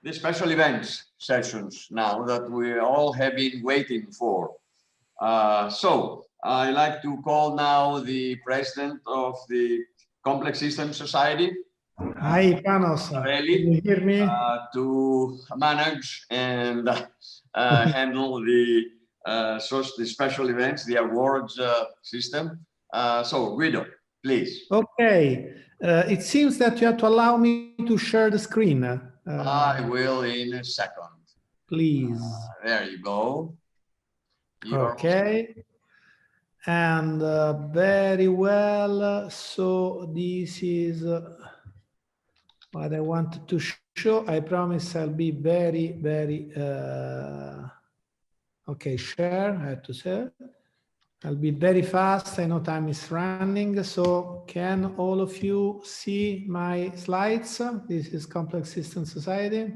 the special events sessions now that we all have been waiting for. So I'd like to call now the president of the Complex Systems Society. Hi, Panos. Can you hear me? To manage and handle the special events, the awards system. So Guido, please. Okay. It seems that you have to allow me to share the screen. I will in a second. Please. There you go. Okay. And very well. So this is what I wanted to show. I promise I'll be very, very okay. Share. I have to say. I'll be very fast. I know time is running. So can all of you see my slides? This is Complex Systems Society.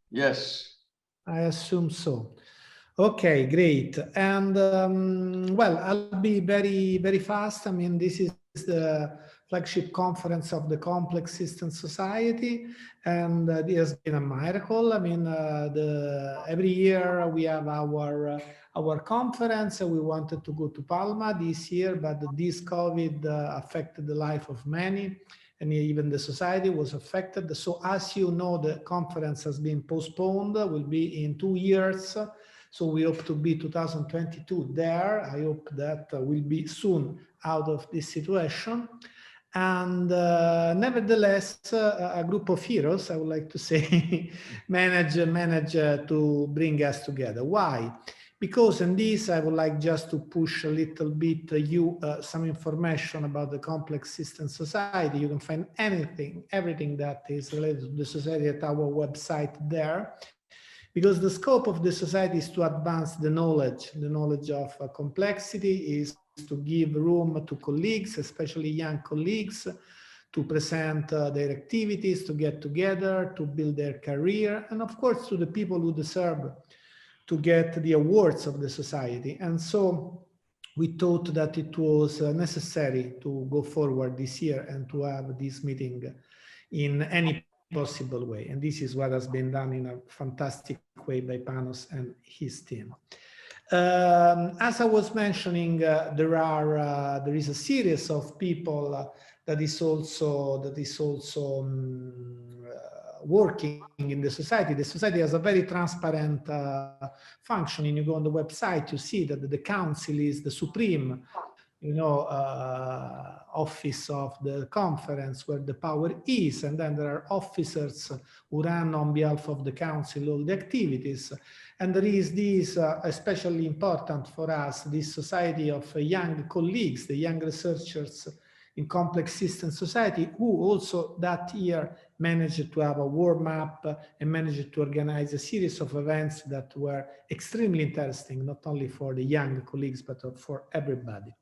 Yes. I assume so. Okay, great. And well, I'll be very, very fast. I mean, this is the flagship conference of the Complex Systems Society, and it has been a miracle. I mean, every year we have our conference. We wanted to go to Palma this year, but this COVID affected the life of many, and even the society was affected. So as you know, the conference has been postponed, will be in 2 years. So we hope to be 2022 there. I hope that we'll be soon out of this situation. And nevertheless, a group of heroes, I would like to say, manage to bring us together. Why? Because in this, I would like just to push a little bit some information about the Complex Systems Society. You can find everything that is related to the society at our website there. Because the scope of the society is to advance the knowledge of complexity, is to give room to colleagues, especially young colleagues, to present their activities, to get together, to build their career, and of course to the people who deserve to get the awards of the society. And so we thought that it was necessary to go forward this year and to have this meeting in any possible way. And this is what has been done in a fantastic way by Panos and his team. As I was mentioning, there is a series of people that is also working in the society. The society has a very transparent functioning. You go on the website, you see that the council is the supreme, office of the conference where the power is, and then there are officers who run on behalf of the council all the activities. And there is this especially important for us, this society of young colleagues, the young researchers in Complex Systems Society, who also that year managed to have a warm-up and managed to organize a series of events that were extremely interesting, not only for the young colleagues, but for everybody.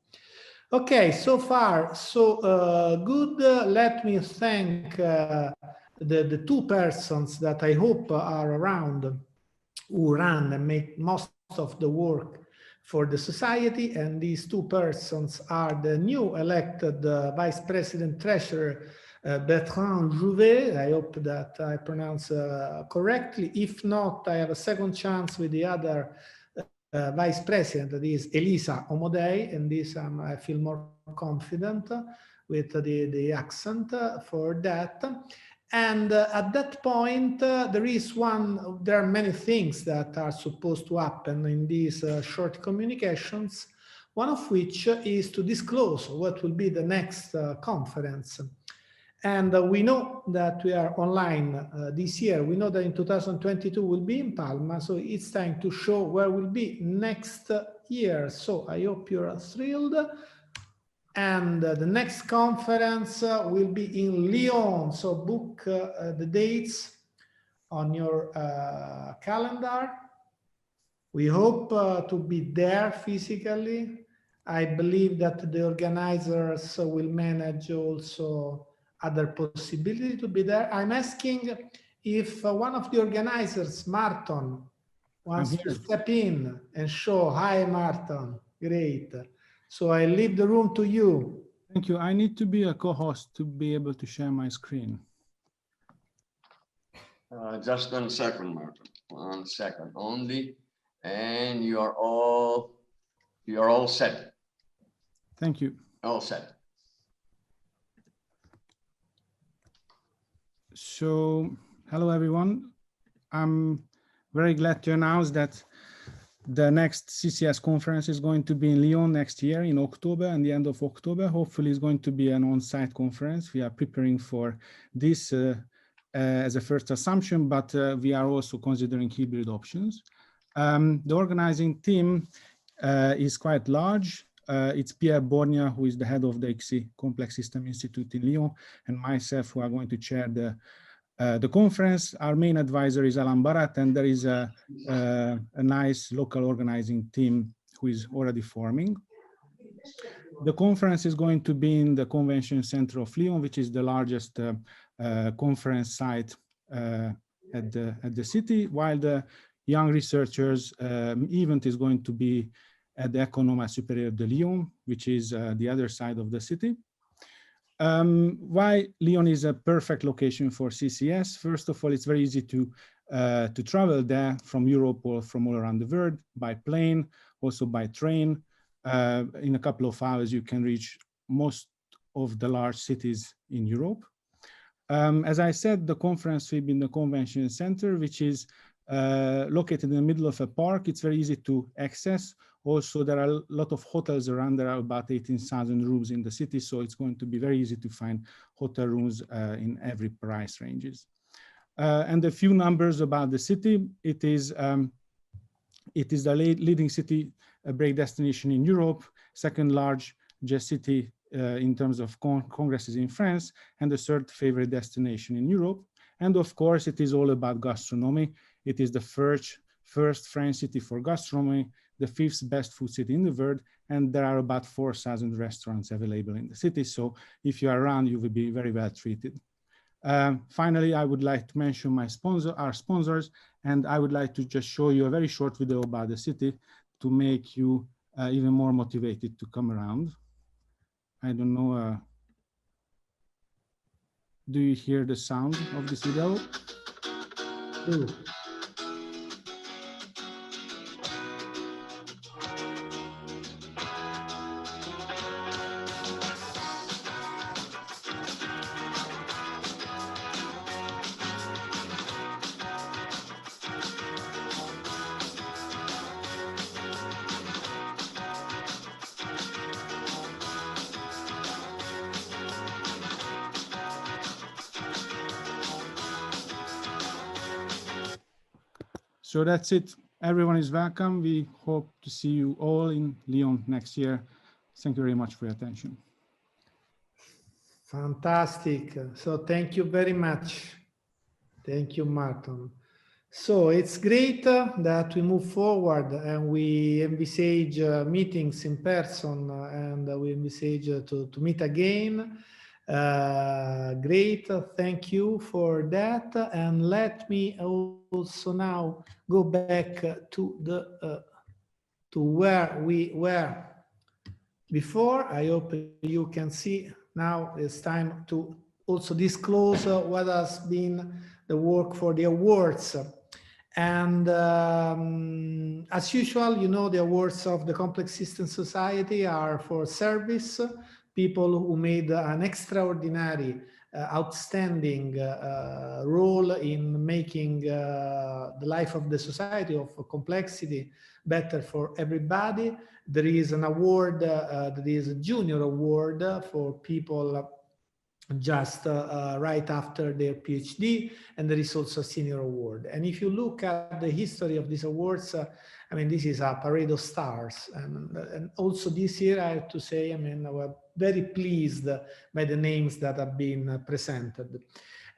Okay, so far, so good. Let me thank the two persons that I hope are around who run and make most of the work for the society. And these two persons are the new elected Vice President Treasurer, Bertrand Jouvet. I hope that I pronounce correctly. If not, I have a second chance with the other Vice President, that is Elisa Omodei, and this I feel more confident with the accent for that. And at that point, there are many things that are supposed to happen in these short communications, one of which is to disclose what will be the next conference. And we know that we are online this year. We know that in 2022 we'll be in Palma, so it's time to show where we'll be next year. So I hope you're thrilled. And the next conference will be in Lyon. So book the dates on your calendar. We hope to be there physically. I believe that the organizers will manage also other possibility to be there. I'm asking if one of the organizers, Martin, wants to step in and show. Hi, Martin. Great. So I leave the room to you. Thank you. I need to be a co-host to be able to share my screen. Just 1 second, Martin. 1 second only, and you are all set. Thank you. All set. So, hello everyone. I'm very glad to announce that the next CCS conference is going to be in Lyon next year in October, and the end of October. Hopefully it's going to be an on-site conference. We are preparing for this as a first assumption, but we are also considering hybrid options. The organizing team is quite large. It's Pierre Borgna, who is the head of the ICSI Complex System Institute in Lyon, and myself, who are going to chair the conference. Our main advisor is Alan Barat, and there is a nice local organizing team who is already forming. The conference is going to be in the Convention Center of Lyon, which is the largest conference site at the city, while the Young Researchers event is going to be at the École Supérieure de Lyon, which is the other side of the city. Why Lyon is a perfect location for CCS? First of all, it's very easy to travel there from Europe or from all around the world by plane, also by train. In a couple of hours, you can reach most of the large cities in Europe. As I said, the conference will be in the Convention Center, which is located in the middle of a park. It's very easy to access. Also, there are a lot of hotels around. There are about 18,000 rooms in the city, so it's going to be very easy to find hotel rooms in every price ranges. And a few numbers about the city. It is the leading city break destination in Europe, second largest city in terms of congresses in France, and the third favorite destination in Europe. And of course, it is all about gastronomy. It is the first French city for gastronomy, the 5th best food city in the world, and there are about 4,000 restaurants available in the city. So if you are around, you will be very well treated. Finally, I would like to mention our sponsors, and I would like to just show you a very short video about the city to make you even more motivated to come around. I don't know, do you hear the sound of this video? Ooh. So that's it. Everyone is welcome. We hope to see you all in Lyon next year. Thank you very much for your attention. Fantastic. So thank you very much. Thank you, Martin. So it's great that we move forward and we envisage meetings in person and we envisage to meet again. Great, thank you for that. And let me also now go back to where we were before. I hope you can see now. It's time to also disclose what has been the work for the awards. And as usual, you know, the awards of the Complex System Society are for service, people who made an extraordinary, outstanding role in making the life of the society of complexity better for everybody. There is an award, that is a junior award for people just right after their PhD, and there is also a senior award. And if you look at the history of these awards, I mean, this is a parade of stars. And also this year, I have to say, I mean, we're very pleased by the names that have been presented.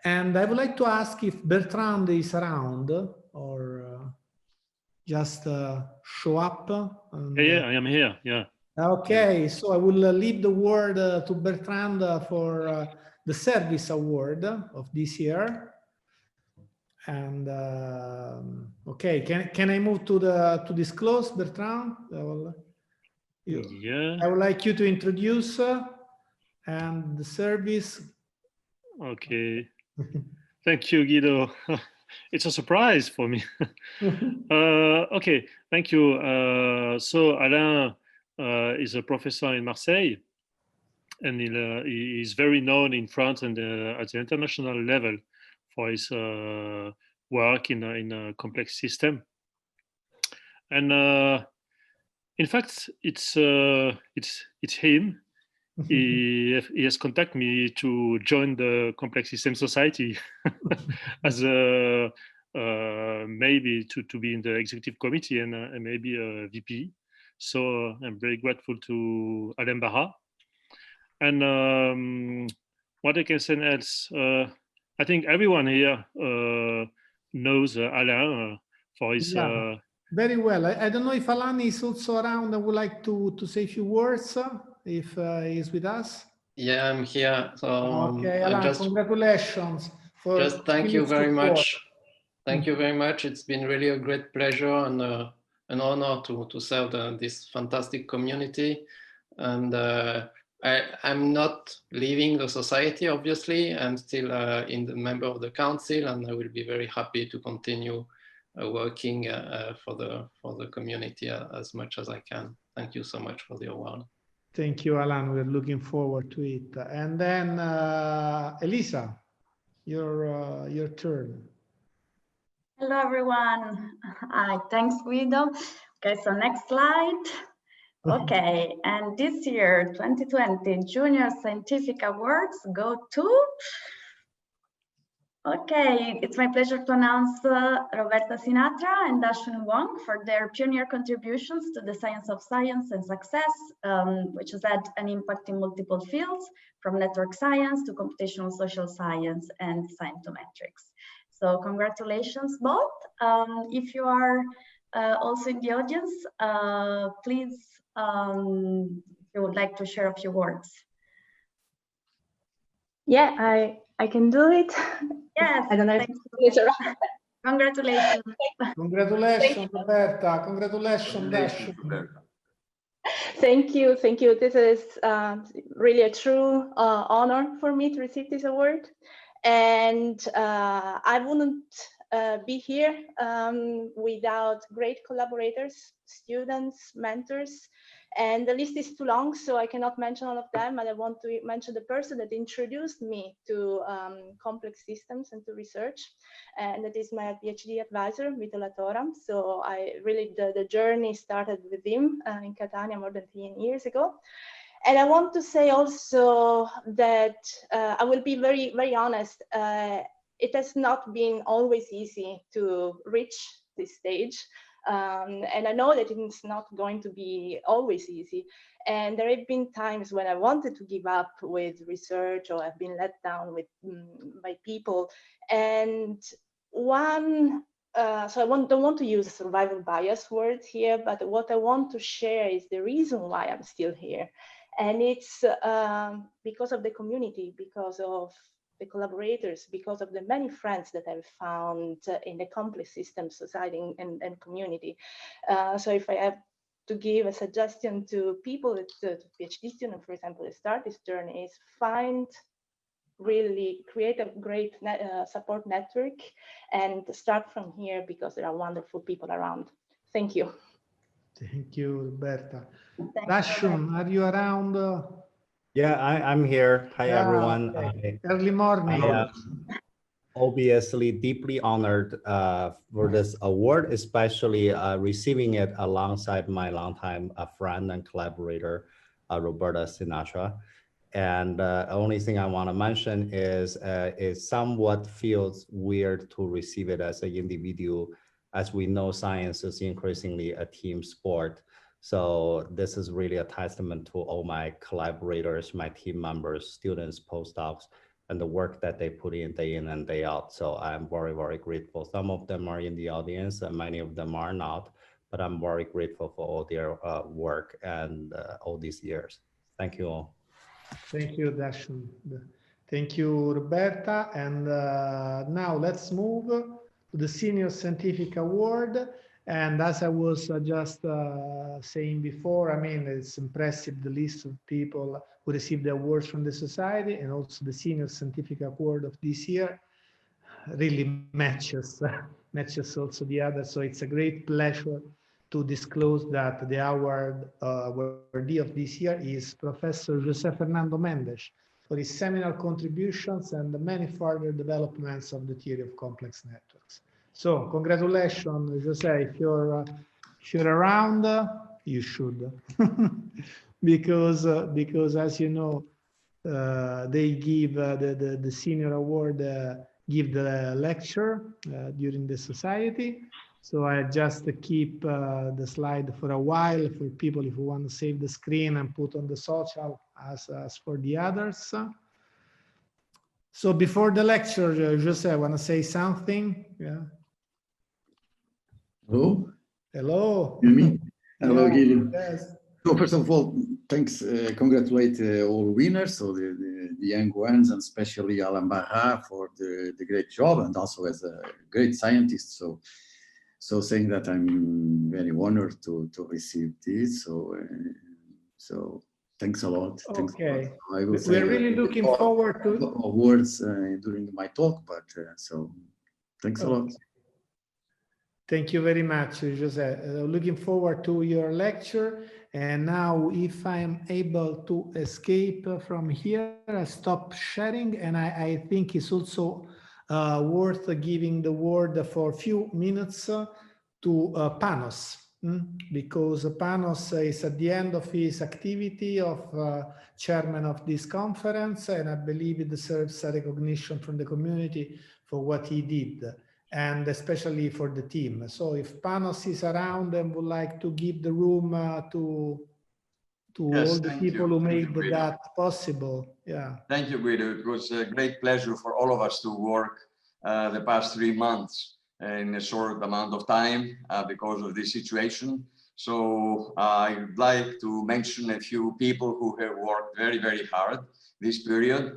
And I would like to ask if Bertrand is around or just show up. And, yeah, I am here, yeah. Okay, so I will leave the word to Bertrand for the service award of this year. And okay, can I move to disclose, Bertrand? Yeah. I would like you to introduce and the service. Okay. Thank you, Guido. it's a surprise for me. Okay, thank you. So Alain is a professor in Marseille, and he is very known in France and at the international level for his work in a complex system. And in fact, it's him. He has contacted me to join the Complex System Society as a maybe to be in the executive committee and maybe a VP. So I'm very grateful to Alain Barra. And what I can say else, I think everyone here knows Alain for his. Yeah, very well. I don't know if Alain is also around. I would like to say a few words if he's with us. Yeah, I'm here. So okay, Alain, congratulations for just thank you very support. much. Thank you very much. It's been really a great pleasure and an honor to serve this fantastic community. And I'm not leaving the society, obviously. I'm still in the member of the council, and I will be very happy to continue working for the community as much as I can. Thank you so much for the award. Thank you, Alain. We're looking forward to it. And then Elisa, your turn. Hello, everyone. Hi, thanks, Guido. Okay, so next slide. Okay, and this year, 2020 Junior Scientific Awards go to... Okay, it's my pleasure to announce Roberta Sinatra and Dashun Wong for their pioneer contributions to the science of science and success, which has had an impact in multiple fields, from network science to computational social science and scientometrics. So congratulations both. If you are also in the audience, please, if you would like to share a few words. Yeah, I can do it. Yes. I don't know if it's around. Congratulations. Congratulations, Roberta. Congratulations, Roberta. Thank you. Thank you. This is really a true honor for me to receive this award. And I wouldn't be here without great collaborators, students, mentors, and the list is too long, so I cannot mention all of them, and I want to mention the person that introduced me to complex systems and to research, and that is my PhD advisor, Vito Latoram. So the journey started with him in Catania more than 10 years ago. And I want to say also that I will be very, very honest. It has not been always easy to reach this stage. And I know that it's not going to be always easy. And there have been times when I wanted to give up with research, or I've been let down by people. And so don't want to use a survival bias word here, but what I want to share is the reason why I'm still here. And it's because of the community, because of the collaborators, because of the many friends that I've found in the complex system, society, and community. So if I have to give a suggestion to people, to PhD students, for example, to start this journey, is create a great support network and start from here, because there are wonderful people around. Thank you. Thank you, Roberta. Dashun, are you around? Yeah, I'm here. Hi, everyone. Okay. Early morning. I am obviously deeply honored for this award, especially receiving it alongside my longtime friend and collaborator, Roberta Sinatra. And the only thing I want to mention is it somewhat feels weird to receive it as an individual, as we know science is increasingly a team sport. So this is really a testament to all my collaborators, my team members, students, postdocs, and the work that they put in day and day out. So I'm very, very grateful. Some of them are in the audience and many of them are not, but I'm very grateful for all their work and all these years. Thank you all. Thank you, Dashun. Thank you, Roberta. And now let's move to the Senior Scientific Award. And as I was just saying before, I mean, it's impressive, the list of people who received the awards from the society, and also the Senior Scientific Award of this year. really matches also the other. So it's a great pleasure to disclose that the awardee of this year is Professor José Fernando Mendes for his seminal contributions and the many further developments of the theory of complex networks. So congratulations, José. If you're around, you should, because as you know, they give the senior award, give the lecture during the society. So I just keep the slide for a while for people if you want to save the screen and put on the social as for the others. So before the lecture, José, I want to say something. Yeah. Hello. Hello. Hear me? Hello, Yeah, Guilherme. yes. So first of all, thanks, congratulate all winners, so the young ones, and especially Alain Barra for the great job, and also as a great scientist. So saying that I'm very honored to receive this. So thanks a lot. Thanks Okay. a lot. I will say We're really looking forward to words during my talk, but so thanks a lot. Thank you very much, José. Looking forward to your lecture. And now, if I am able to escape from here, I stop sharing. And I think it's also worth giving the word for a few minutes to Panos, because Panos is at the end of his activity of chairman of this conference, and I believe it deserves a recognition from the community for what he did, and especially for the team. So if Panos is around and would like to give the room to Yes, all the people who made that possible. Yeah. Thank you, Guido. It was a great pleasure for all of us to work the past 3 months in a short amount of time because of this situation. So I'd like to mention a few people who have worked very, very hard this period.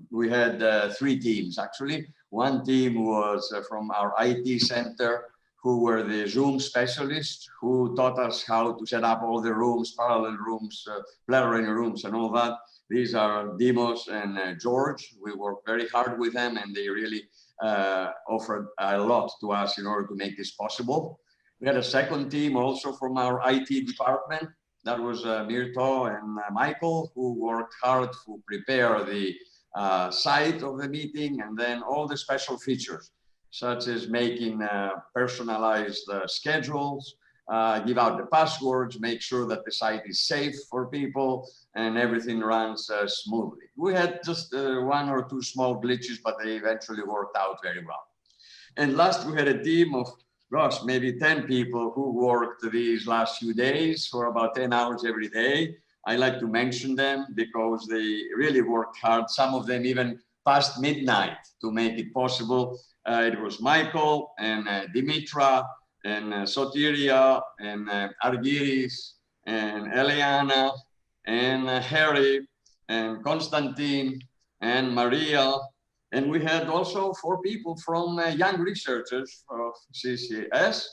We had 3 teams, actually. One team was from our IT center, who were the Zoom specialists, who taught us how to set up all the rooms, parallel rooms, plenary rooms, and all that. These are Dimos and George. We worked very hard with them, and they really offered a lot to us in order to make this possible. We had a second team also from our IT department. That was Mirto and Michael, who worked hard to prepare the site of the meeting, and then all the special features, such as making personalized schedules, give out the passwords, make sure that the site is safe for people, and everything runs smoothly. We had just 1 or 2 small glitches, but they eventually worked out very well. And last, we had a team of, gosh, maybe 10 people who worked these last few days for about 10 hours every day. I like to mention them because they really worked hard, some of them even past midnight to make it possible. It was Michael and Dimitra and Sotiria and Argyris and Eliana and Harry and Konstantin and Maria. And we had also 4 people from young researchers of CCS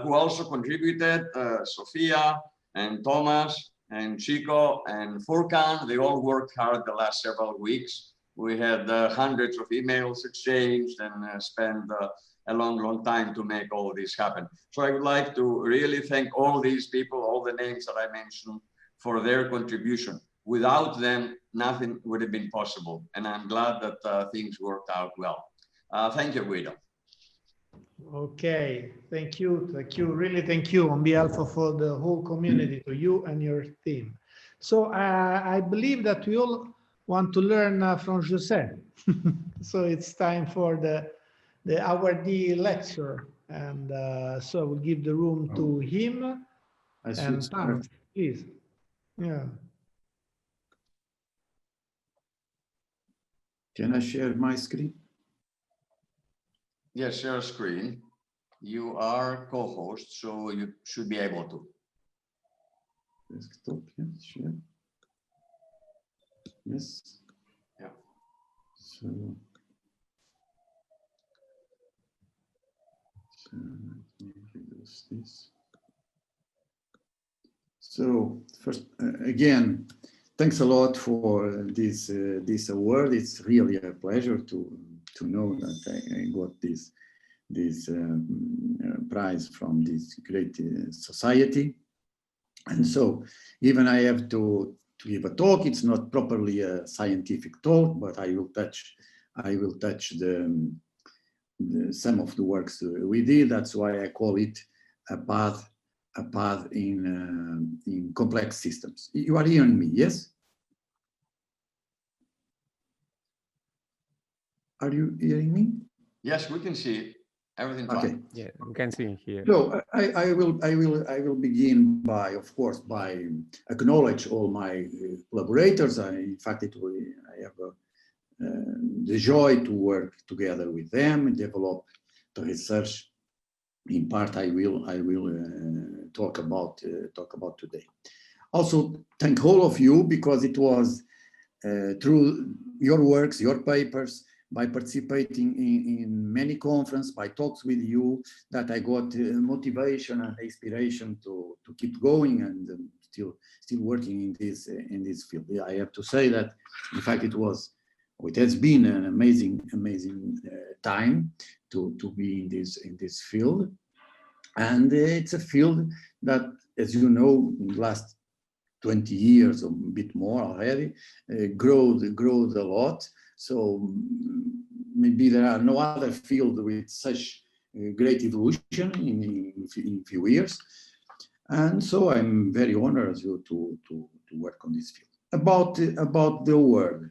who also contributed, Sofia and Thomas and Chico and Furkan. They all worked hard the last several weeks. We had hundreds of emails exchanged and spent a long time to make all this happen. So I would like to really thank all these people, all the names that I mentioned, for their contribution. Without them, nothing would have been possible. And I'm glad that things worked out well. Thank you, Guido. Okay, thank you, really thank you on behalf of the whole community, to you and your team. So I believe that we all want to learn from José. So it's time for the awardee lecture, and so we'll give the room to him. And Panos, please. Yeah. Can I share my screen? Yes, share screen. You are co-host, so you should be able to. Desktop, yes, share. Yes. Yeah. So let me reduce this. So first, again, thanks a lot for this award. It's really a pleasure to to know that I got this prize from this great society. And so even I have to give a talk, it's not properly a scientific talk, but I will touch some of the works we did. That's why I call it a path in complex systems. You are hearing me, yes? Are you hearing me? Yes, we can see everything fine. Okay. Yeah, we can see here. So I will begin by, of course, by acknowledge all my collaborators. In fact, I have the joy to work together with them and develop the research. In part, I will talk about today. Also, thank all of you, because it was through your works, your papers, by participating in many conferences, by talks with you, that I got motivation and inspiration to keep going and still working in this field. I have to say that, in fact, it has been an amazing time to be in this field, and it's a field that, as you know, in the last 20 years or a bit more already, growed a lot. So maybe there are no other field with such great evolution in few years. And so I'm very honored to work on this field. About the award,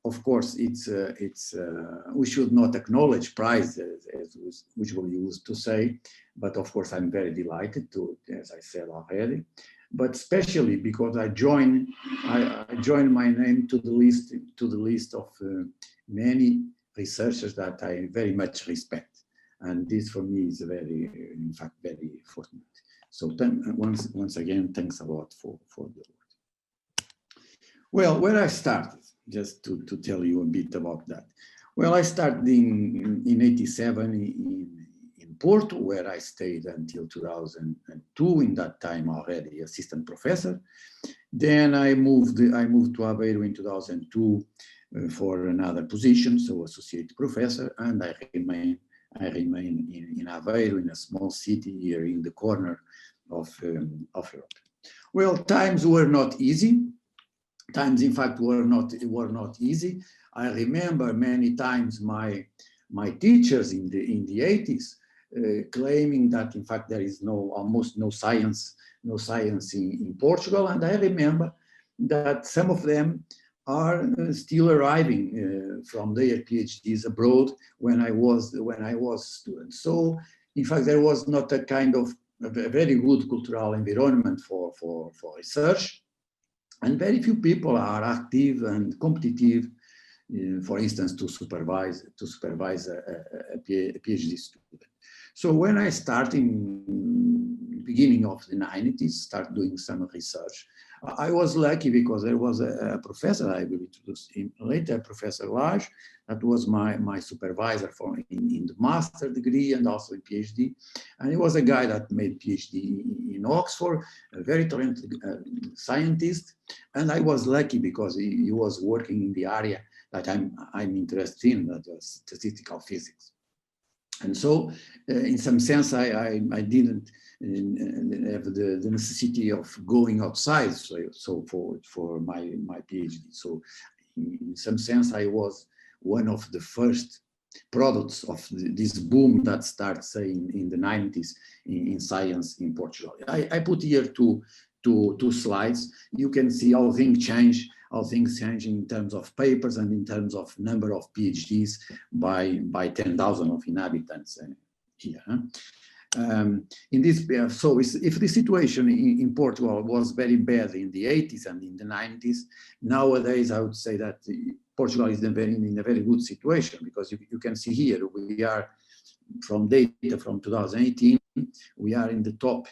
of course, we should not acknowledge prizes, as was usually used to say, but of course I'm very delighted to, as I said already, but especially because I joined my name to the list of many researchers that I very much respect, and this for me is in fact very fortunate. So once again, thanks a lot for the award. Well, where I started, just to tell you a bit about that. Well, I started in 87 in Porto, where I stayed until 2002. In that time already assistant professor. Then I moved to Aveiro in 2002 for another position, so associate professor, and I remain in Aveiro, in a small city here in the corner of Europe. Well, times were not easy. Times, in fact, were not easy. I remember many times my teachers in the 80s claiming that, in fact, there is almost no science in Portugal, and I remember that some of them are still arriving from their PhDs abroad when I was a student. So, in fact, there was not a kind of a very good cultural environment for research. And very few people are active and competitive, for instance, to supervise a PhD student. So when I started in the beginning of the 90s, start doing some research, I was lucky because there was a professor, I will introduce him later, Professor Lage, that was my supervisor in the master degree and also in PhD. And he was a guy that made PhD in Oxford, a very talented scientist. And I was lucky because he was working in the area that I'm interested in, that was statistical physics. And so, in some sense, I didn't have the necessity of going outside. So for my PhD. So, in some sense, I was one of the first products of this boom that starts, say, in the 90s in science in Portugal. I put here two slides. You can see how things change in terms of papers and in terms of number of PhDs by 10,000 of inhabitants here. In this, so if the situation in Portugal was very bad in the 80s and in the 90s, nowadays I would say that Portugal is in a very good situation, because you can see here we are, from data from 2018, we are in the top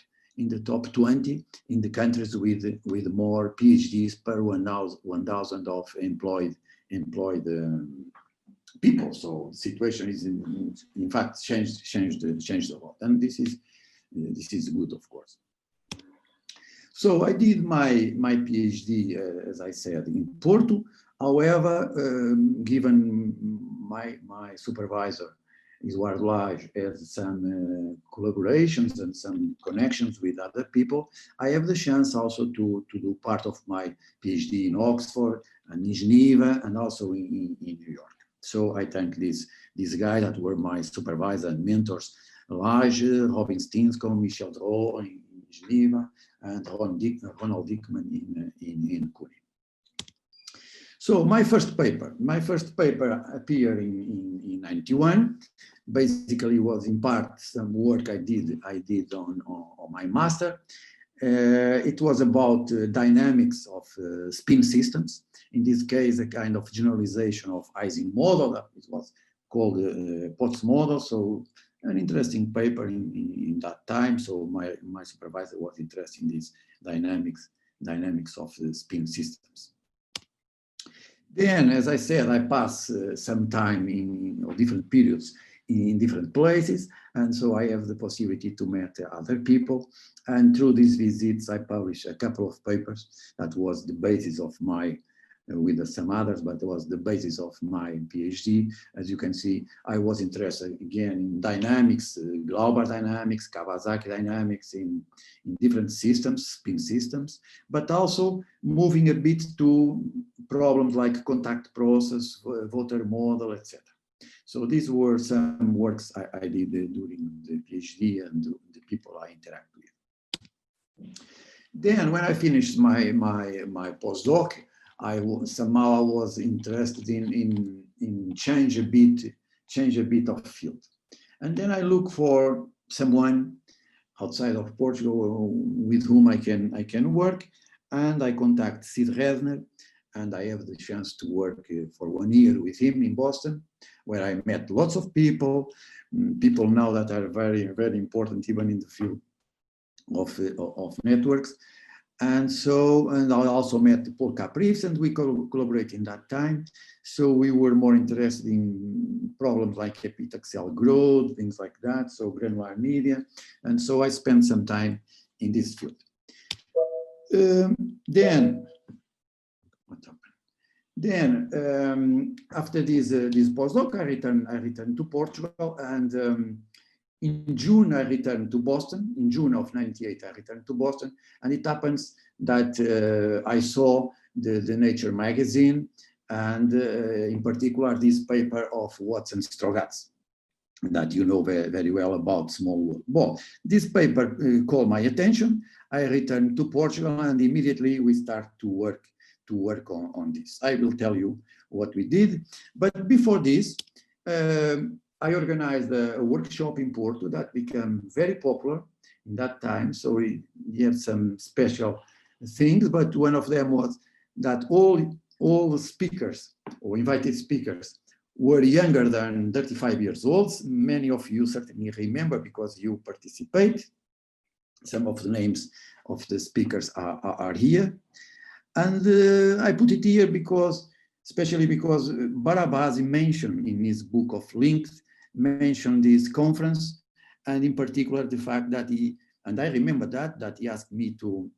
20 in the countries with more PhDs per 1,000 of employed people. So the situation is in fact changed a lot, and this is good, of course. So I did my PhD, as I said, in Porto. However, given my supervisor, Eduardo Lage, has some collaborations and some connections with other people, I have the chance also to do part of my PhD in Oxford and in Geneva and also in New York. So I thank these guys that were my supervisor and mentors, Lage, Robin Stinscombe, Michel Dro in Geneva, and Ronald Dickman in Curie. So my first paper appeared in 91. Basically was in part some work I did on my master. It was about dynamics of spin systems. In this case, a kind of generalization of Ising model that it was called Potts model. So an interesting paper in that time. So my supervisor was interested in these dynamics of the spin systems. Then, as I said, I passed some time in different periods in different places, and so I have the possibility to meet other people. And through these visits, I published a couple of papers that was the basis of my, with some others, but it was the basis of my PhD. As you can see, I was interested again in dynamics, global dynamics, Kawasaki dynamics in different systems, spin systems, but also moving a bit to problems like contact process, voter model, etc. So these were some works I did during the PhD and the people I interact with. Then when I finished my postdoc, I was interested in change a bit of field. And then I look for someone outside of Portugal with whom I can work, and I contact Sid Resner, and I have the chance to work for 1 year with him in Boston, where I met lots of people now that are very, very important even in the field of networks. And I also met Paul Caprice, and we collaborated in that time. So we were more interested in problems like epitaxial growth, things like that, so granular media. And so I spent some time in this field. Then after this postdoc, I returned to Portugal, and in June, I returned to Boston. In June of '98, I returned to Boston, and it happens that I saw the Nature magazine, and in particular, this paper of Watson Strogatz that you know very, very well about small world. Well, this paper caught my attention. I returned to Portugal, and immediately we start to work on this. I will tell you what we did, but before this, I organized a workshop in Porto that became very popular in that time. So we had some special things, but one of them was that all the speakers or invited speakers were younger than 35 years old. Many of you certainly remember because you participate. Some of the names of the speakers are here. And I put it here especially because Barabasi mentioned in his book of links, mentioned this conference, and in particular the fact that and I remember that he asked me to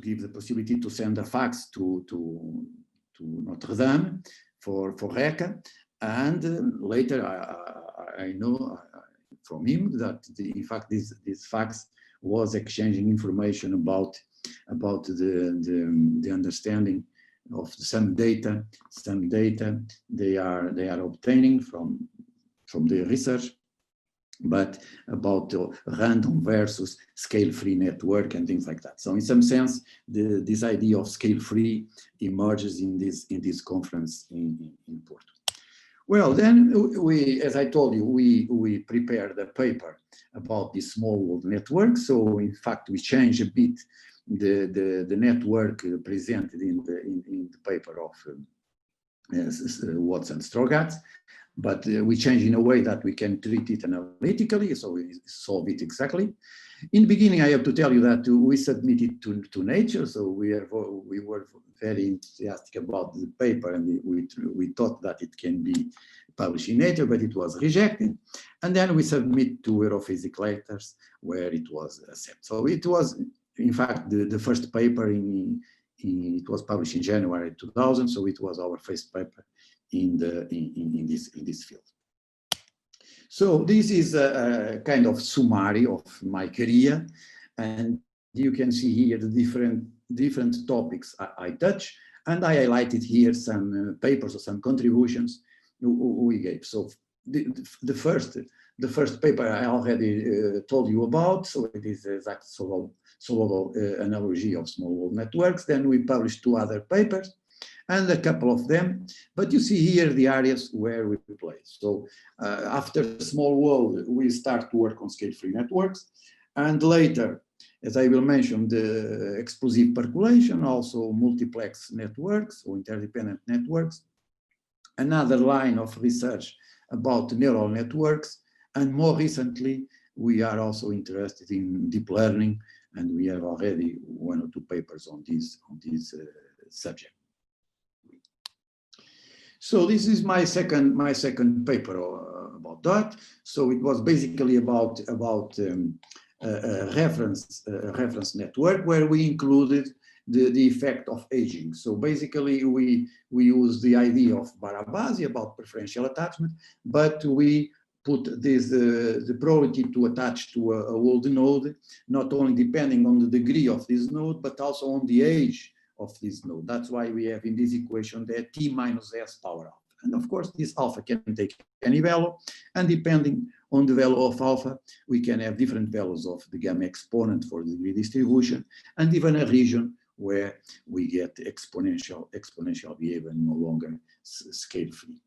give the possibility to send a fax to Notre Dame for RECA, and later I know from him that in fact this fax was exchanging information about the understanding of some data they are obtaining from the research, but about random versus scale-free network and things like that. So in some sense, this idea of scale-free emerges in this conference in Porto. Well, then as I told you, we prepared a paper about this small world network. So in fact, we changed a bit the network presented in the paper of Watson Strogatz, but we changed in a way that we can treat it analytically, so we solve it exactly. In the beginning, I have to tell you that we submitted to Nature, so we were very enthusiastic about the paper, and we thought that it can be published in Nature, but it was rejected. And then we submit to Europhysics Letters, where it was accepted. So it was, in fact, the first paper in it was published in January 2000, so it was our first paper in this field. So this is a kind of summary of my career, and you can see here the different topics I touch, and I highlighted here some papers or some contributions we gave. So the first paper I already told you about, so it is exact solvable analogy of small world networks. Then we published 2 other papers and a couple of them, but you see here the areas where we play. So after small world, we start to work on scale-free networks, and later, as I will mention, the explosive percolation, also multiplex networks or interdependent networks, another line of research about neural networks, and more recently, we are also interested in deep learning, and we have already 1 or 2 papers on this subject. So this is my second paper about that. So it was basically about a reference network where we included the effect of aging. So basically we use the idea of Barabasi about preferential attachment, but we put this the probability to attach to a old node, not only depending on the degree of this node, but also on the age of this node. That's why we have in this equation the t minus s power alpha. And of course, this alpha can take any value, and depending on the value of alpha, we can have different values of the gamma exponent for the degree distribution, and even a region where we get exponential behavior, no longer scale-free.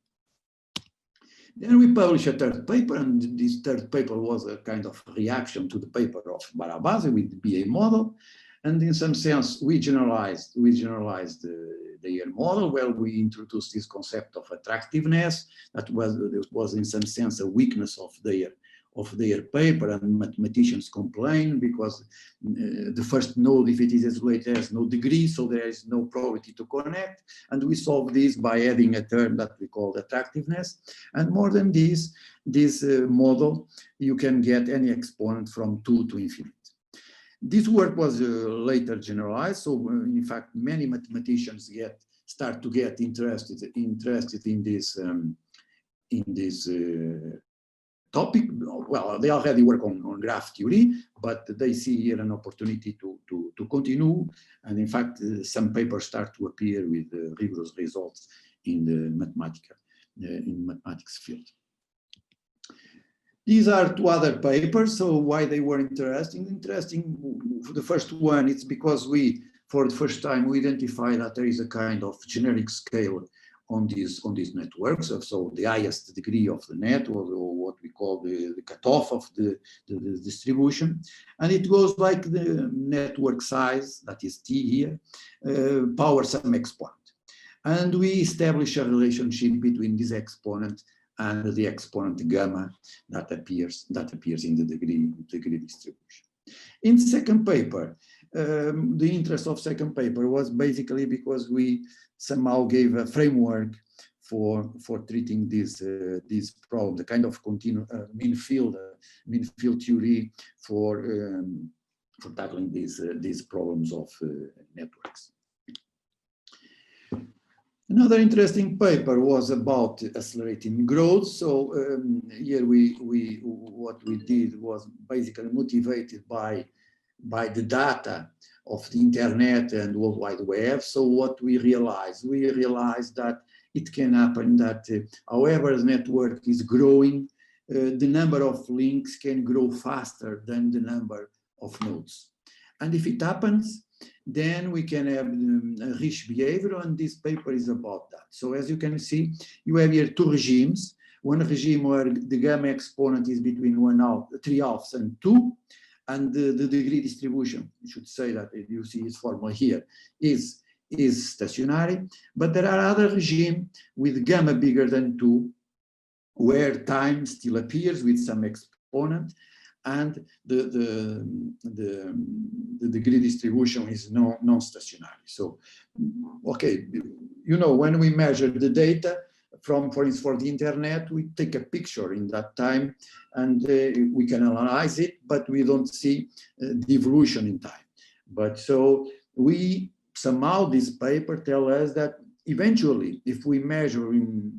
Then we published a 3rd paper, and this 3rd paper was a kind of reaction to the paper of Barabasi with the BA model. And in some sense, we generalized the Yale model, where we introduced this concept of attractiveness that was in some sense a weakness of their paper, and mathematicians complain because the first node, if it is isolated, has no degree, so there is no probability to connect. And we solve this by adding a term that we call attractiveness. And more than this model, you can get any exponent from 2 to infinity. This work was later generalized, so in fact many mathematicians start to get interested in this topic. Well, they already work on graph theory, but they see here an opportunity to continue, and in fact some papers start to appear with rigorous results in the mathematics field. These are 2 other papers. So why they were interesting? The first one, it's because we, for the first time, we identified that there is a kind of generic scale on these networks. So the highest degree of the net, or what we call the cutoff of the distribution. And it goes like the network size, that is T here, power some exponent. And we establish a relationship between this exponent and the exponent gamma that appears in the degree distribution. In second paper, the interest of second paper was basically because we somehow gave a framework for treating this problem, the kind of mean field theory for tackling these problems of networks. Another interesting paper was about accelerating growth. So here what we did was basically motivated by the data of the internet and World Wide Web. So what we realized that it can happen that however the network is growing, the number of links can grow faster than the number of nodes. And if it happens, then we can have a rich behavior, and this paper is about that. So as you can see, you have here 2 regimes. One regime where the gamma exponent is between 3 halves and 2, and the degree distribution, you should say that if you see its formula here, is stationary. But there are other regimes with gamma bigger than 2, where time still appears with some exponent, and the degree distribution is non-stationary. So, okay, when we measure the data for instance, for the internet, we take a picture in that time, and we can analyze it, but we don't see the evolution in time. But so we somehow this paper tells us that eventually, if we measure in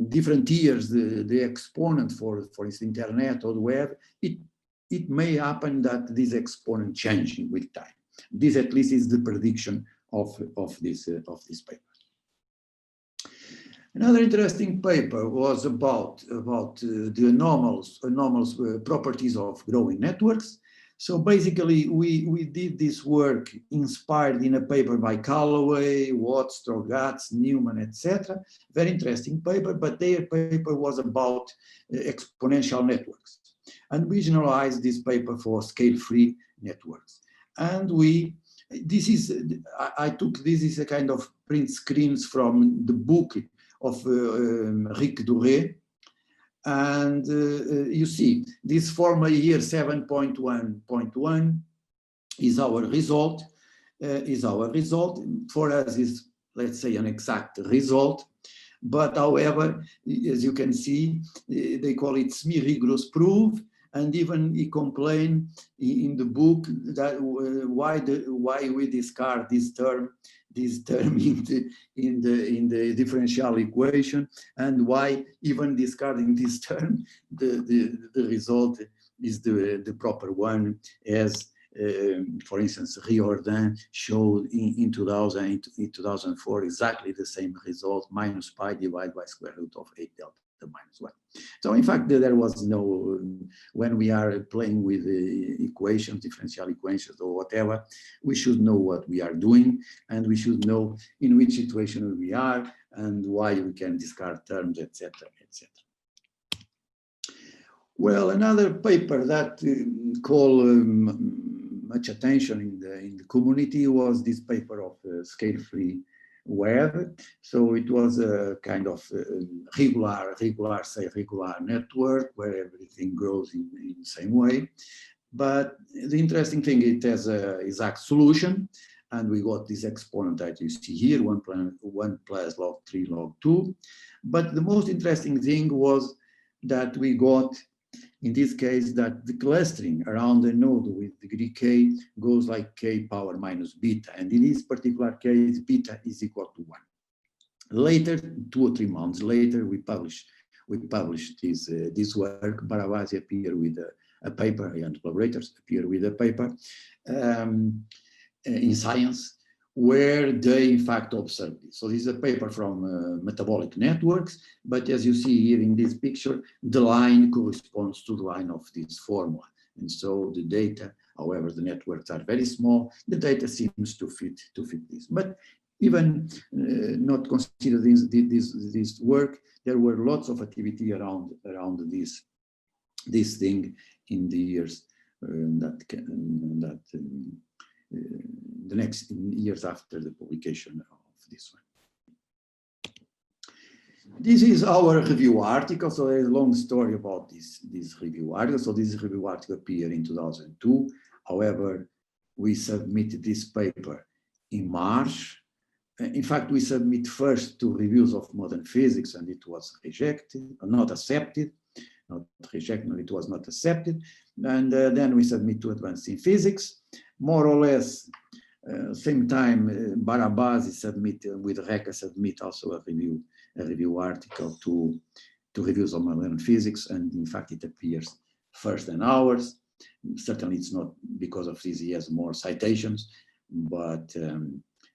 different years the exponent for its internet or the web, it may happen that this exponent changing with time. This at least is the prediction of this paper. Another interesting paper was about the anomalous properties of growing networks. So basically, we did this work inspired in a paper by Callaway, Watts, Strogatz, Newman, etc. Very interesting paper, but their paper was about exponential networks. And we generalized this paper for scale-free networks. And I took this is a kind of print screens from the book of Ric Doré. And you see, this formula here, 7.1.1, is our result. For us is, let's say, an exact result. But however, as you can see, they call it semi-rigorous proof. And even he complained in the book that why we discard this term in the differential equation, and why even discarding this term, the result is the proper one, as for instance Riordan showed in 2004 exactly the same result, minus pi divided by square root of 8 delta minus 1. So in fact there was no, when we are playing with equations, differential equations or whatever, we should know what we are doing, and we should know in which situation we are and why we can discard terms, etc., etc. Well, another paper that called much attention in the community was this paper of scale-free web. So it was a kind of regular network where everything grows in the same way. But the interesting thing, it has an exact solution, and we got this exponent that you see here, 1 plus log 3 log 2. But the most interesting thing was that we got, in this case, that the clustering around the node with degree k goes like k power minus beta. And in this particular case, beta is equal to 1. Later, 2 or 3 months later, we published this work. Barabasi appeared with a paper, and collaborators appeared with a paper in Science, where they in fact observed this. So this is a paper from metabolic networks, but as you see here in this picture, the line corresponds to the line of this formula. And so the data, however, the networks are very small, the data seems to fit this. But even not considering this work, there were lots of activity around this thing in the years the next years after the publication of this one. This is our review article. So there's a long story about this review article. So this review article appeared in 2002. However, we submitted this paper in March. In fact, we submit first 2 reviews of modern physics, and it was rejected, not accepted. Not rejected, it was not accepted. And then we submit to Advanced in Physics. More or less, same time, Barabasi submitted, with Reka submit also a review article to reviews of modern physics, and in fact it appears first than ours. Certainly it's not because of this he has more citations, but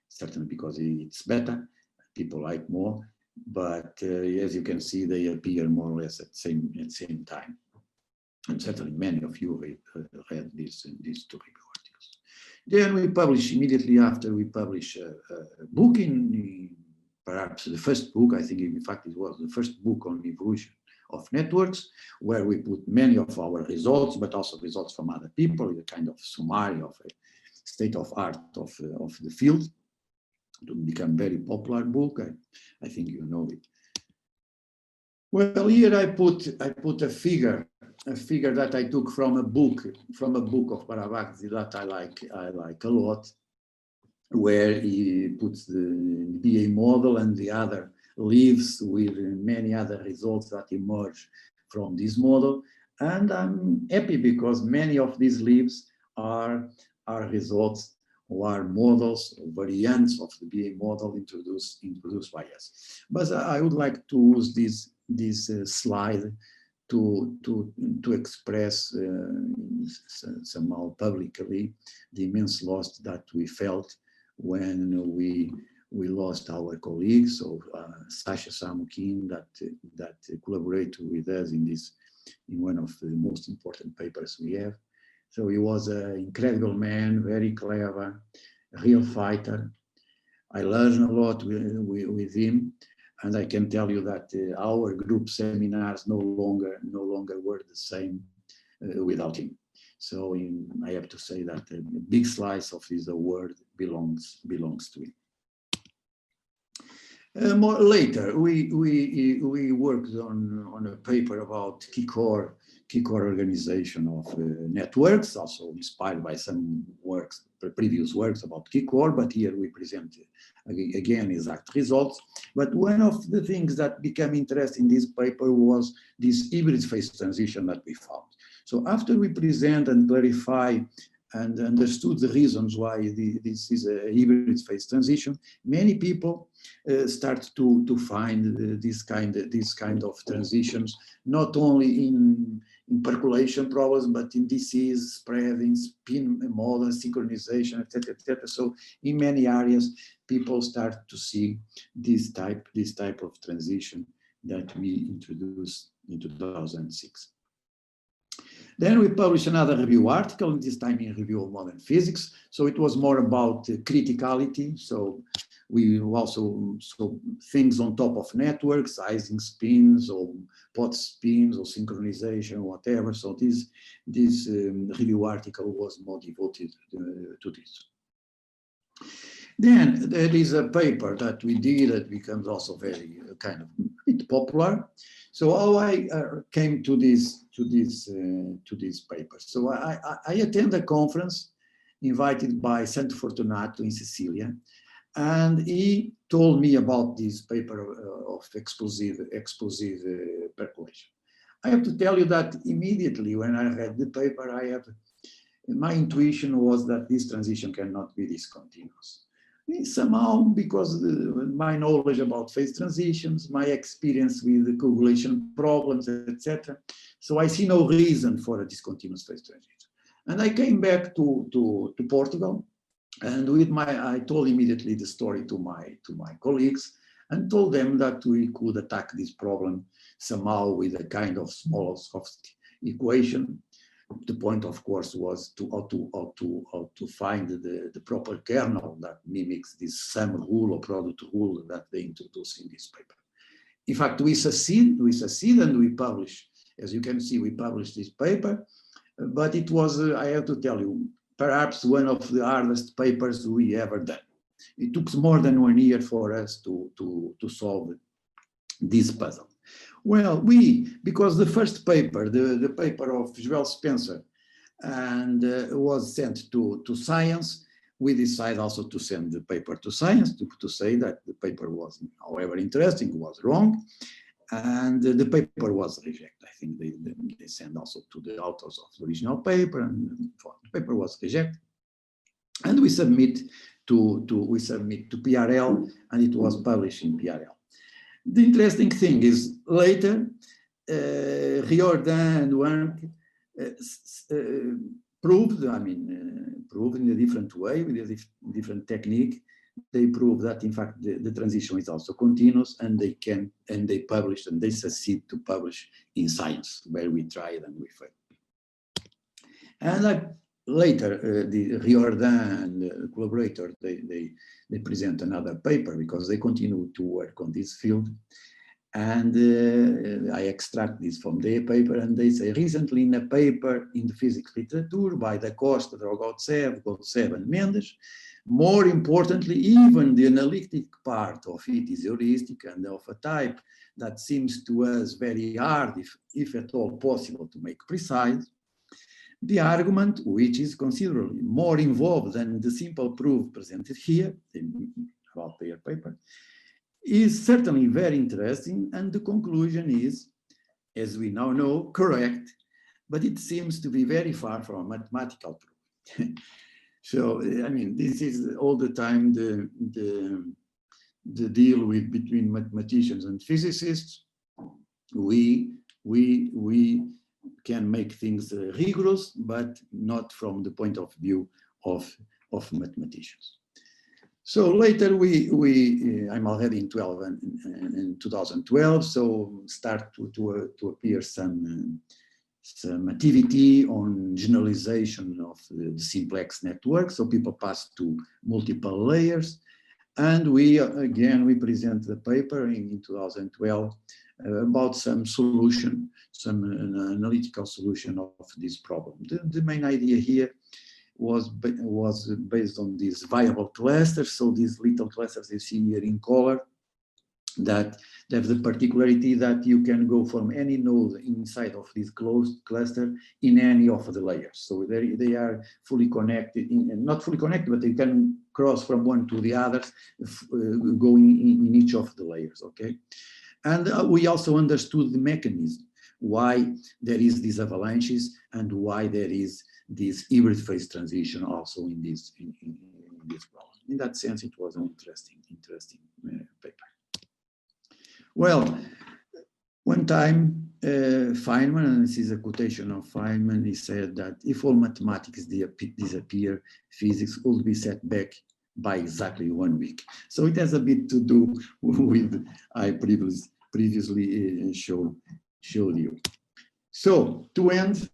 certainly because it's better, people like more. But as you can see, they appear more or less at the same time. And certainly many of you read these 2 review articles. Then we publish, immediately after we publish a book, in perhaps the first book, I think in fact it was the first book on evolution of networks, where we put many of our results, but also results from other people, a kind of summary of a state of art of the field, to become very popular book. I think you know it. Well, here I put a figure that I took from a book of Barabasi that I like a lot, where he puts the BA model and the other leaves with many other results that emerge from this model. And I'm happy because many of these leaves are results OR models, or variants of the BA model introduced by us. But I would like to use this slide to express somehow publicly the immense loss that we felt when we lost our colleague, so Sasha Samukin, that collaborated with us in one of the most important papers we have. So he was an incredible man, very clever, a real fighter. I learned a lot with him, and I can tell you that our group seminars no longer were the same without him. So I have to say that a big slice of his award belongs to him. More later, we worked on a paper about key core organization of networks, also inspired by some previous works about key core, but here we present again exact results. But one of the things that became interesting in this paper was this hybrid phase transition that we found. So after we present and clarify and understood the reasons why this is a hybrid phase transition, many people start to find this kind of transitions, not only in percolation problems, but in disease spreading, spin model, synchronization, etc., etc. So in many areas, people start to see this type of transition that we introduced in 2006. Then we published another review article, this time in Review of Modern Physics. So it was more about criticality. So we also saw things on top of networks, Ising spins or pot spins or synchronization or whatever. So this review article was more devoted to this. Then there is a paper that we did that becomes also very kind of a bit popular. So how I came to this paper. So I attended a conference invited by Santo Fortunato in Sicilia, and he told me about this paper of explosive percolation. I have to tell you that immediately when I read the paper, my intuition was that this transition cannot be discontinuous. Somehow, because my knowledge about phase transitions, my experience with the coagulation problems, etc. So I see no reason for a discontinuous phase transition. And I came back to Portugal, and I told immediately the story to my colleagues, and told them that we could attack this problem somehow with a kind of small soft equation. The point, of course, was to find the proper kernel that mimics this sum rule or product rule that they introduce in this paper. In fact, we succeed and we publish. As you can see, we published this paper, but it was, I have to tell you, perhaps one of the hardest papers we ever done. It took more than 1 year for us to solve this puzzle. Well, because the first paper, the paper of Joel Spencer, and was sent to Science, we decided also to send the paper to Science to say that the paper was, however interesting, was wrong, and the paper was rejected. I think they sent also to the authors of the original paper, and the paper was rejected, and we submit to PRL, and it was published in PRL. The interesting thing is later, Riordan and Wang proved in a different way, with a different technique. They proved that in fact the transition is also continuous, and they published and they succeed to publish in Science, where we tried and we failed. And later, the Riordan and the collaborator, they present another paper because they continue to work on this field. And I extract this from their paper, and they say, recently in a paper in the physics literature by Da Costa, Rogotsev, and Mendes, more importantly, even the analytic part of it is heuristic and of a type that seems to us very hard, if at all possible, to make precise. The argument, which is considerably more involved than the simple proof presented here about their paper, is certainly very interesting, and the conclusion is, as we now know, correct, but it seems to be very far from a mathematical proof. So I mean, this is all the time the deal with between mathematicians and physicists. We can make things rigorous, but not from the point of view of mathematicians. So later I'm already in 2012, so start to appear some activity on generalization of the simplex network. So people pass to multiple layers. And we present the paper in 2012 about some solution, some analytical solution of this problem. The main idea here was based on these viable clusters. So these little clusters you see here in color, that they have the particularity that you can go from any node inside of this closed cluster in any of the layers. So they are fully connected, not fully connected, but they can cross from one to the others, going in each of the layers, okay? And we also understood the mechanism, why there is these avalanches and why there is this hybrid phase transition also in this problem. In that sense, it was an interesting paper. Well, one time Feynman, and this is a quotation of Feynman, he said that if all mathematics disappear, physics will be set back by exactly 1 week. So it has a bit to do with I previously showed you. So to end,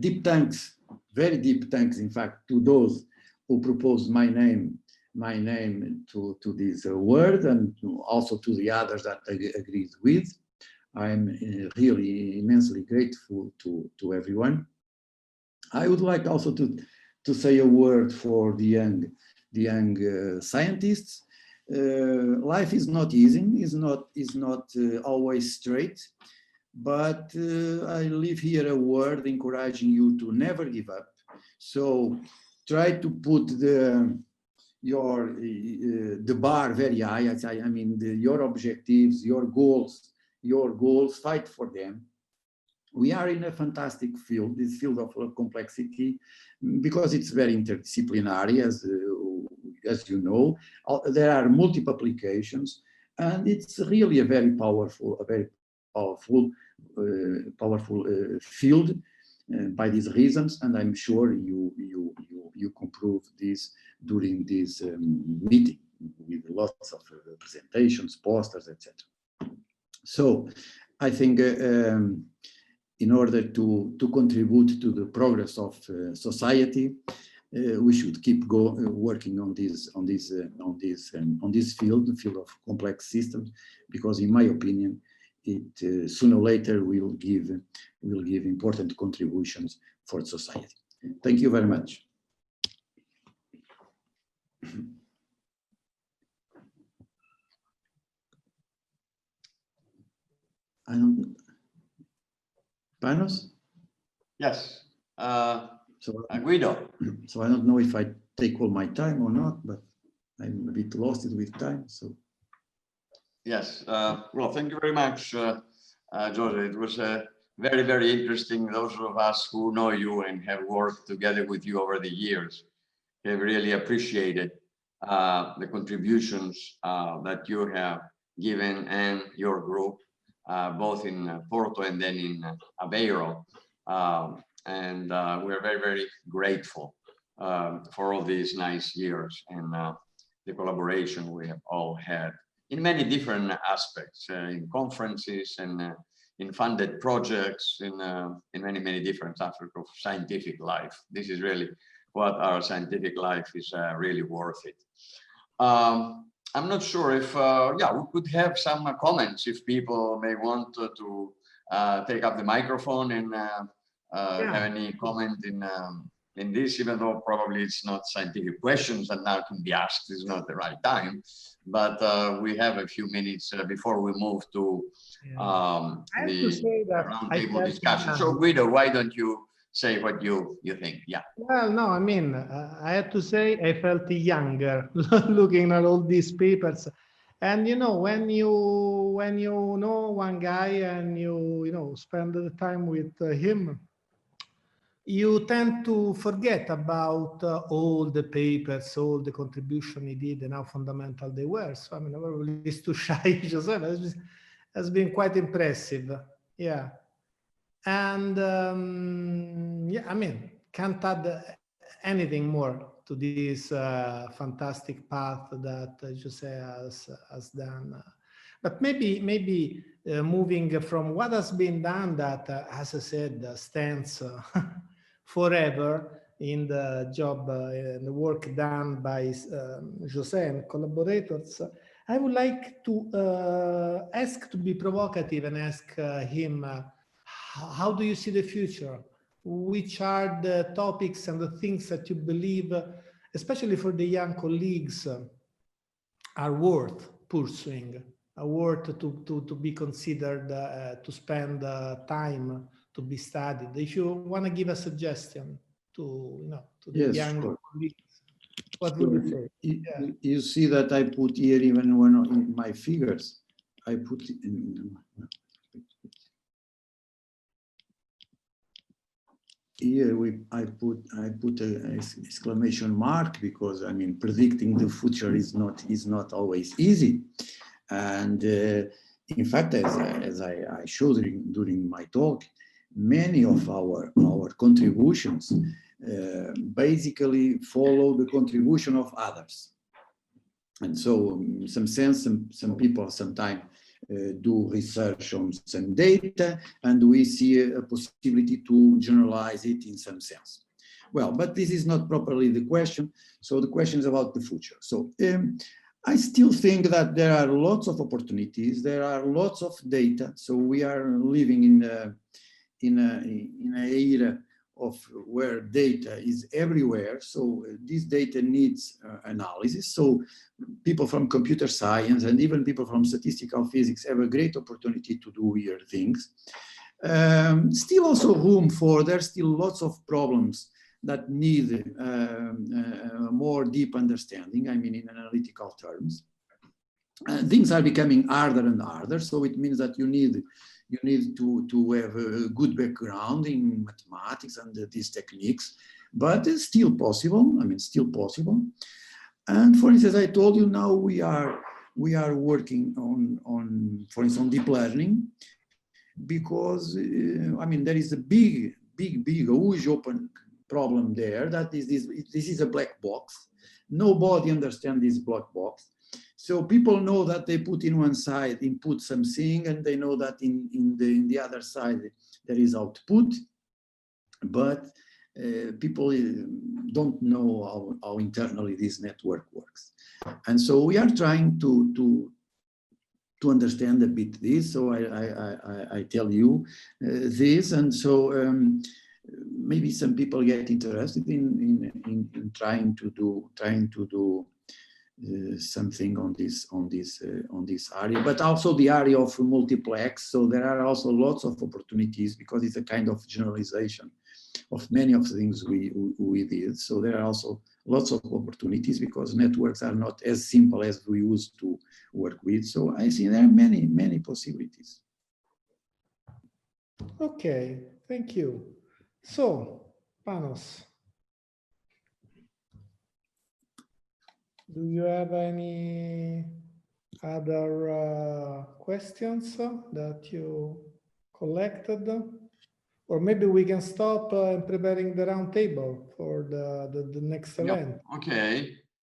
deep thanks, very deep thanks, in fact, to those who proposed my name to this award, and also to the others that I agreed with. I'm really immensely grateful to everyone. I would like also to say a word for the young scientists. Life is not easy, is not always straight, but I leave here a word encouraging you to never give up. So try to put the bar very high. I mean, your objectives, your goals, fight for them. We are in a fantastic field, this field of complexity, because it's very interdisciplinary, as you know. There are multiple applications, and it's really a very powerful field by these reasons, and I'm sure you can prove this during this meeting with lots of presentations, posters, etc. So I think in order to contribute to the progress of society, we should keep working on this field, the field of complex systems, because in my opinion, it sooner or later will give important contributions for society. Thank you very much. I don't. Panos? Yes. So Guido. So I don't know if I take all my time or not, but I'm a bit lost with time. So. Yes. Well, thank you very much, Jose. It was very, very interesting. Those of us who know you and have worked together with you over the years have really appreciated the contributions that you have given and your group, both in Porto and then in Aveiro. And we're very, very grateful for all these nice years and the collaboration we have all had in many different aspects, in conferences and in funded projects, in many, many different aspects of scientific life. This is really what our scientific life is really worth it. I'm not sure if, yeah, we could have some comments if people may want to take up the microphone and have any comment in this, even though probably it's not scientific questions and now can be asked, is not the right time. But we have a few minutes before we move to the roundtable discussion. So Guido, why don't you say what you think? Yeah. Well, no, I mean, I have to say I felt younger looking at all these papers. And you know, when you know one guy and you spend the time with him, you tend to forget about all the papers, all the contribution he did, and how fundamental they were. So I mean, probably is too shy. Joseph has been quite impressive. Yeah, and yeah, I mean, can't add anything more to this fantastic path that Jose has done. But maybe moving from what has been done that, as I said, stands forever in the job, in the work done by Jose and collaborators, I would like to ask, to be provocative, and ask him, how do you see the future? Which are the topics and the things that you believe, especially for the young colleagues, are worth pursuing, are worth to be considered, to spend time to be studied? If you want to give a suggestion to to the young colleagues, what would you say? You see that I put here even one in my figures. I put in, here I put an exclamation mark, because I mean, predicting the future is not always easy. And in fact, as I showed during my talk, many of our contributions basically follow the contribution of others. And so in some sense, some people sometimes do research on some data, and we see a possibility to generalize it in some sense. Well, but this is not properly the question. So the question is about the future. So I still think that there are lots of opportunities. There are lots of data. So we are living in an era of where data is everywhere. So this data needs analysis. So people from computer science and even people from statistical physics have a great opportunity to do weird things. Still also room for, there's still lots of problems that need more deep understanding, I mean, in analytical terms. Things are becoming harder and harder, so it means that you need to have a good background in mathematics and these techniques, but it's still possible. I mean, still possible. And for instance, I told you, now we are working on for instance, on deep learning, because I mean, there is a big, huge open problem there. That is this is a black box. Nobody understands this black box. So people know that they put in one side input something, and they know that in the other side there is output, but people don't know how internally this network works. And so we are trying to understand a bit this. So I tell you this, and so maybe some people get interested in trying to do something on this area, but also the area of multiplex. So there are also lots of opportunities, because it's a kind of generalization of many of the things we did. So there are also lots of opportunities, because networks are not as simple as we used to work with. So I see there are many possibilities. Okay, thank you. So, Panos, do you have any other questions that you collected? Or maybe we can stop preparing the round table for the next event. Okay.